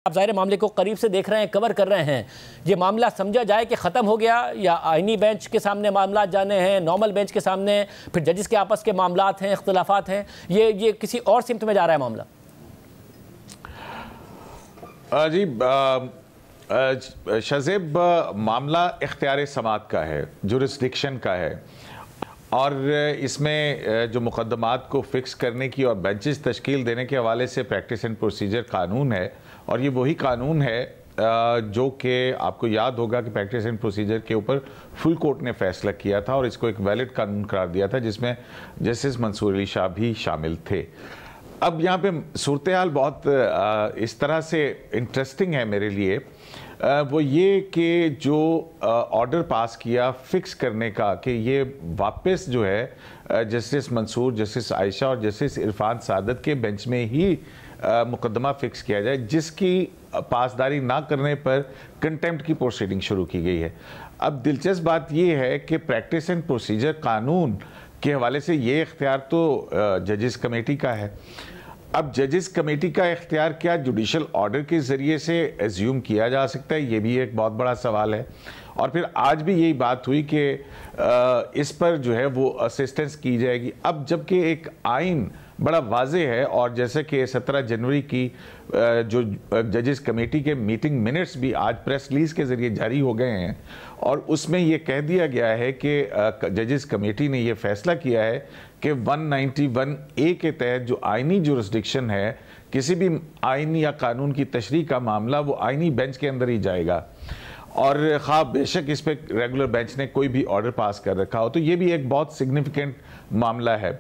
आप ज़ाहिर मामले को करीब से देख रहे हैं, कवर कर रहे हैं। ये मामला समझा जाए कि ख़त्म हो गया या आईनी बेंच के सामने मामला जाने हैं, नॉर्मल बेंच के सामने, फिर जजेस के आपस के मामलात हैं, इख्तिलाफात हैं, ये किसी और सिमत में जा रहा है मामला? जी शज़ेब, मामला इख्तियार समात का है, जुरिस्डिक्शन का है, और इसमें जो मुकदमात को फ़िक्स करने की और बेंचेस तश्कील देने के हवाले से प्रैक्टिस एंड प्रोसीजर कानून है। और ये वही कानून है जो कि आपको याद होगा कि प्रैक्टिस एंड प्रोसीजर के ऊपर फुल कोर्ट ने फैसला किया था और इसको एक वैलिड कानून करार दिया था, जिसमें जस्टिस मंसूर अली शाह भी शामिल थे। अब यहाँ पे सूरत हाल बहुत इस तरह से इंटरेस्टिंग है मेरे लिए, वो ये कि जो ऑर्डर पास किया फिक्स करने का कि ये वापस जो है जस्टिस मंसूर, जस्टिस आयशा और जस्टिस इरफान सादत के बेंच में ही मुकदमा फिक्स किया जाए, जिसकी पासदारी ना करने पर कंटेम्प्ट की प्रोसीडिंग शुरू की गई है। अब दिलचस्प बात ये है कि प्रैक्टिस एंड प्रोसीजर कानून के हवाले से ये इख्तियार तो जजेस कमेटी का है। अब जजेस कमेटी का इख्तियार क्या जुडिशल ऑर्डर के ज़रिए से एज्यूम किया जा सकता है, ये भी एक बहुत बड़ा सवाल है। और फिर आज भी यही बात हुई कि इस पर जो है वो असिस्टेंस की जाएगी। अब जबकि एक आइन बड़ा वाज़े है, और जैसे कि 17 जनवरी की जो जजेस कमेटी के मीटिंग मिनट्स भी आज प्रेस रिलीज़ के ज़रिए जारी हो गए हैं, और उसमें ये कह दिया गया है कि जजेस कमेटी ने ये फैसला किया है कि 191A के तहत जो आइनी जुरिस्डिक्शन है, किसी भी आइन या कानून की तशरीह का मामला वो आइनी बेंच के अंदर ही जाएगा, और ख़ास बेशक इस पर रेगुलर बेंच ने कोई भी ऑर्डर पास कर रखा हो। तो ये भी एक बहुत सिग्निफिकेंट मामला है।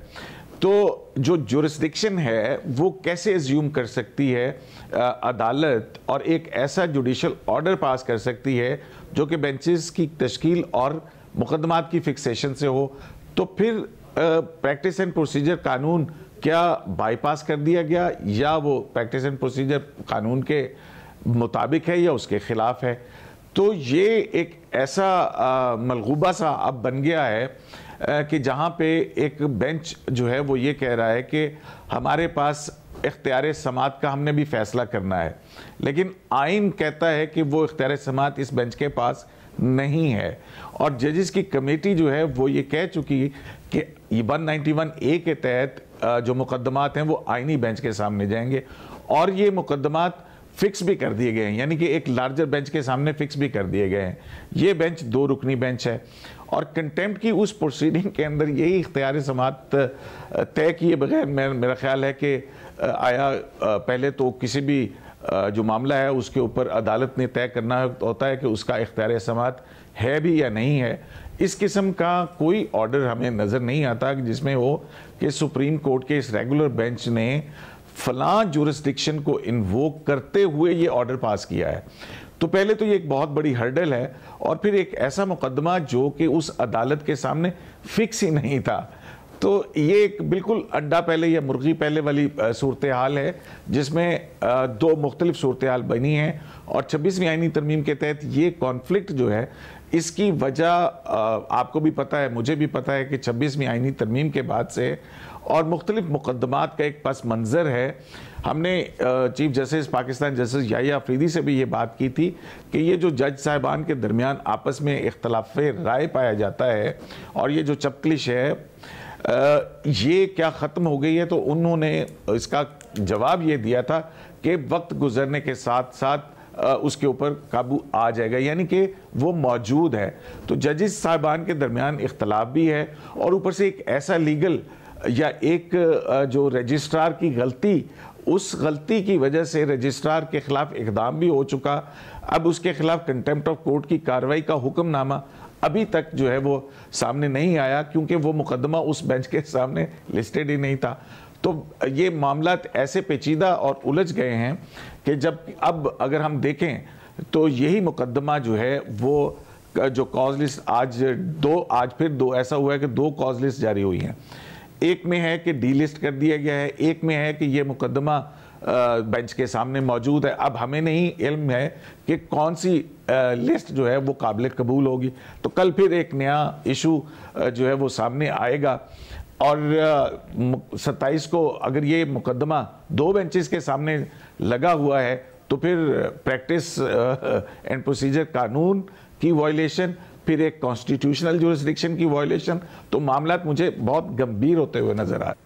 तो जो जुरिस्डिक्शन है वो कैसे एज्यूम कर सकती है अदालत, और एक ऐसा जुडिशल ऑर्डर पास कर सकती है जो कि बेंचेस की तश्कील और मुकदमात की फिक्सेशन से हो। तो फिर प्रैक्टिस एंड प्रोसीजर कानून क्या बाईपास कर दिया गया, या वो प्रैक्टिस एंड प्रोसीजर कानून के मुताबिक है या उसके ख़िलाफ़ है? तो ये एक ऐसा मलगूबा सा अब बन गया है कि जहाँ पे एक बेंच जो है वो ये कह रहा है कि हमारे पास इख्तियार समात का हमने भी फैसला करना है, लेकिन आइन कहता है कि वो इख्तियार समात इस बेंच के पास नहीं है। और जजेस की कमेटी जो है वो ये कह चुकी कि 191A के तहत जो मुकदमात हैं वो आइनी बेंच के सामने जाएंगे, और ये मुकदमात फिक्स भी कर दिए गए हैं, यानी कि एक लार्जर बेंच के सामने फिक्स भी कर दिए गए हैं। ये बेंच 2 रुकनी बेंच है, और कंटेम्प्ट की उस प्रोसीडिंग के अंदर यही इख्तियार समात तय किए बगैर मेरा ख्याल है कि आया पहले तो किसी भी जो मामला है उसके ऊपर अदालत ने तय करना होता है कि उसका इख्तियार समात है भी या नहीं है। इस किस्म का कोई ऑर्डर हमें नज़र नहीं आता जिसमें हो कि सुप्रीम कोर्ट के इस रेगुलर बेंच ने फलां जुरिस्डिक्शन को इन्वोक करते हुए ये ऑर्डर पास किया है। तो पहले तो ये एक बहुत बड़ी हर्डल है, और फिर एक ऐसा मुकदमा जो कि उस अदालत के सामने फिक्स ही नहीं था। तो ये एक बिल्कुल अंडा पहले या मुर्गी पहले वाली सूरत हाल है, जिसमें 2 मुख्तलिफ सूरत हाल बनी हैं। और 26वीं आईनी तरमीम के तहत ये कॉन्फ्लिक्ट जो है, इसकी वजह आपको भी पता है, मुझे भी पता है कि 26वीं आईनी तरमीम के बाद से और मुख्तलिफ मुकदमात का एक पस मंज़र है। हमने chief justice Pakistan justice Yahya Afridi से भी ये बात की थी कि ये जो जज साहिबान के दरमियान आपस में इख्तलाफ राय पाया जाता है, और ये जो चपकलिश है ये क्या ख़त्म हो गई है? तो उन्होंने इसका जवाब ये दिया था कि वक्त गुजरने के साथ साथ उसके ऊपर काबू आ जाएगा, यानी कि वो मौजूद है। तो जजेस साहिबान के दरमियान इख्तलाफ भी है, और ऊपर से एक ऐसा लीगल या एक जो रजिस्ट्रार की गलती, उस गलती की वजह से रजिस्ट्रार के खिलाफ इक़दाम भी हो चुका। अब उसके खिलाफ कंटेम्प्ट ऑफ कोर्ट की कार्रवाई का हुक्मनामा अभी तक जो है वो सामने नहीं आया, क्योंकि वो मुकदमा उस बेंच के सामने लिस्टेड ही नहीं था। तो ये मामलात ऐसे पेचीदा और उलझ गए हैं कि जब अब अगर हम देखें तो यही मुकदमा जो है वो जो कॉज लिस्ट आज फिर 2 ऐसा हुआ है कि 2 कॉज लिस्ट जारी हुई हैं। एक में है कि डी लिस्ट कर दिया गया है, एक में है कि ये मुकदमा बेंच के सामने मौजूद है। अब हमें नहीं इल्म है कि कौन सी लिस्ट जो है वो काबिल कबूल होगी। तो कल फिर एक नया इशू जो है वो सामने आएगा, और 27 को अगर ये मुकदमा 2 बेंचेस के सामने लगा हुआ है तो फिर प्रैक्टिस एंड प्रोसीजर कानून की वायलेशन, फिर एक कॉन्स्टिट्यूशनल जुरिस्डिक्शन की वायलेशन, तो मामला मुझे बहुत गंभीर होते हुए नजर आ रहे हैं।